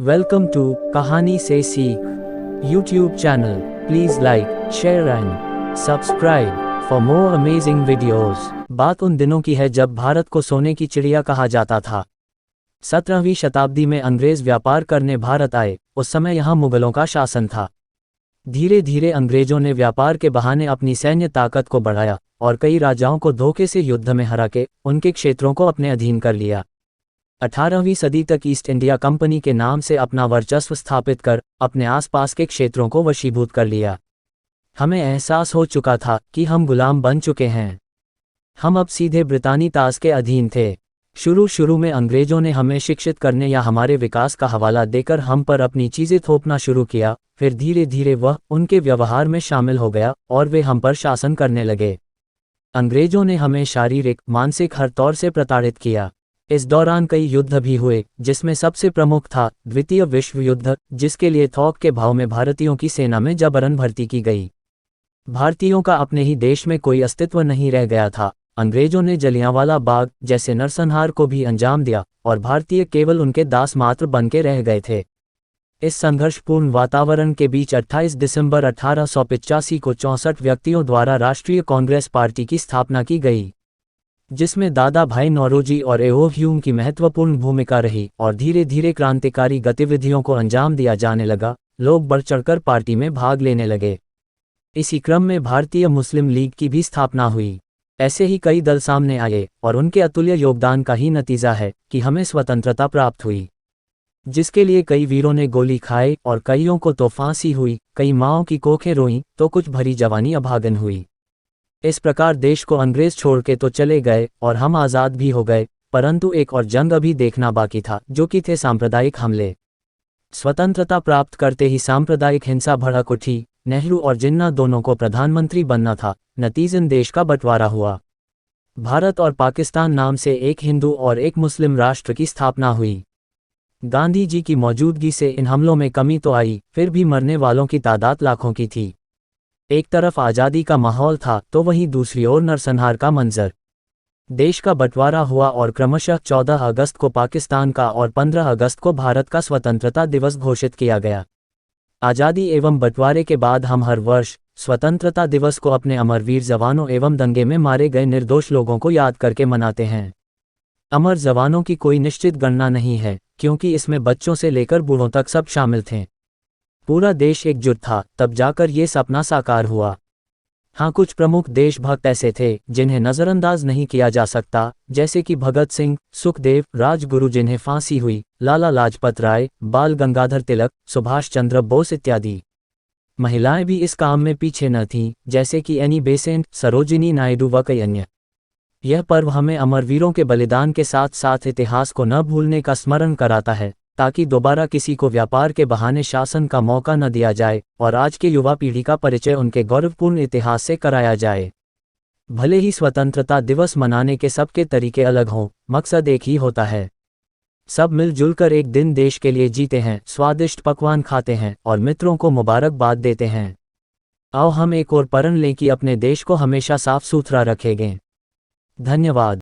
Welcome to कहानी से सीख YouTube channel. Please like, share and subscribe for more amazing videos. बात उन दिनों की है जब भारत को सोने की चिड़िया कहा जाता था। 17वीं शताब्दी में अंग्रेज व्यापार करने भारत आए। उस समय यहाँ मुगलों का शासन था। धीरे धीरे अंग्रेजों ने व्यापार के बहाने अपनी सैन्य ताकत को बढ़ाया और कई राजाओं को धोखे से युद्ध में हरा के उनके क्षेत्रों को अपने अधीन कर लिया। 18वीं सदी तक ईस्ट इंडिया कंपनी के नाम से अपना वर्चस्व स्थापित कर अपने आसपास के क्षेत्रों को वशीभूत कर लिया। हमें एहसास हो चुका था कि हम गुलाम बन चुके हैं। हम अब सीधे ब्रितानी ताज के अधीन थे। शुरू में अंग्रेजों ने हमें शिक्षित करने या हमारे विकास का हवाला देकर हम पर अपनी चीज़ें थोपना शुरू किया। फिर धीरे धीरे वह उनके व्यवहार में शामिल हो गया और वे हम पर शासन करने लगे। अंग्रेजों ने हमें शारीरिक, मानसिक हर तौर से प्रताड़ित किया। इस दौरान कई युद्ध भी हुए, जिसमें सबसे प्रमुख था द्वितीय विश्व युद्ध, जिसके लिए थोक के भाव में भारतीयों की सेना में जबरन भर्ती की गई। भारतीयों का अपने ही देश में कोई अस्तित्व नहीं रह गया था। अंग्रेजों ने जलियांवाला बाग जैसे नरसंहार को भी अंजाम दिया और भारतीय केवल उनके दास मात्र बन के रह गए थे। इस संघर्षपूर्ण वातावरण के बीच 28 दिसंबर 1885 को 64 व्यक्तियों द्वारा राष्ट्रीय कांग्रेस पार्टी की स्थापना की गई, जिसमें दादा भाई नौरोजी और एओ ह्यूम की महत्वपूर्ण भूमिका रही और धीरे धीरे क्रांतिकारी गतिविधियों को अंजाम दिया जाने लगा। लोग बढ़ चढ़कर पार्टी में भाग लेने लगे। इसी क्रम में भारतीय मुस्लिम लीग की भी स्थापना हुई। ऐसे ही कई दल सामने आए और उनके अतुल्य योगदान का ही नतीजा है कि हमें स्वतंत्रता प्राप्त हुई, जिसके लिए कई वीरों ने गोली खाए और कईयों को तो फांसी हुई, कई माँओं की कोखें रोईं तो कुछ भरी जवानी अभागन हुई। इस प्रकार देश को अंग्रेज छोड़ के तो चले गए और हम आज़ाद भी हो गए, परंतु एक और जंग अभी देखना बाकी था, जो कि थे सांप्रदायिक हमले। स्वतंत्रता प्राप्त करते ही सांप्रदायिक हिंसा भड़क उठी। नेहरू और जिन्ना दोनों को प्रधानमंत्री बनना था। नतीजन देश का बंटवारा हुआ। भारत और पाकिस्तान नाम से एक हिंदू और एक मुस्लिम राष्ट्र की स्थापना हुई। गांधी जी की मौजूदगी से इन हमलों में कमी तो आई, फिर भी मरने वालों की तादाद लाखों की थी। एक तरफ आज़ादी का माहौल था तो वहीं दूसरी ओर नरसंहार का मंजर। देश का बंटवारा हुआ और क्रमशः 14 अगस्त को पाकिस्तान का और 15 अगस्त को भारत का स्वतंत्रता दिवस घोषित किया गया। आज़ादी एवं बंटवारे के बाद हम हर वर्ष स्वतंत्रता दिवस को अपने अमरवीर जवानों एवं दंगे में मारे गए निर्दोष लोगों को याद करके मनाते हैं। अमर जवानों की कोई निश्चित गणना नहीं है, क्योंकि इसमें बच्चों से लेकर बूढ़ों तक सब शामिल थे। पूरा देश एकजुट था, तब जाकर ये सपना साकार हुआ। हाँ, कुछ प्रमुख देशभक्त ऐसे थे जिन्हें नज़रअंदाज नहीं किया जा सकता, जैसे कि भगत सिंह, सुखदेव, राजगुरु जिन्हें फांसी हुई, लाला लाजपत राय, बाल गंगाधर तिलक, सुभाष चंद्र बोस इत्यादि। महिलाएं भी इस काम में पीछे न थीं, जैसे कि एनी बेसेंट, सरोजिनी नायडू व कई अन्य। यह पर्व हमें अमरवीरों के बलिदान के साथ साथ इतिहास को न भूलने का स्मरण कराता है, ताकि दोबारा किसी को व्यापार के बहाने शासन का मौका न दिया जाए और आज के युवा पीढ़ी का परिचय उनके गौरवपूर्ण इतिहास से कराया जाए। भले ही स्वतंत्रता दिवस मनाने के सबके तरीके अलग हों, मकसद एक ही होता है। सब मिलजुल कर एक दिन देश के लिए जीते हैं, स्वादिष्ट पकवान खाते हैं और मित्रों को मुबारकबाद देते हैं। आओ हम एक और प्रण लें कि अपने देश को हमेशा साफ सुथरा रखेंगे। धन्यवाद।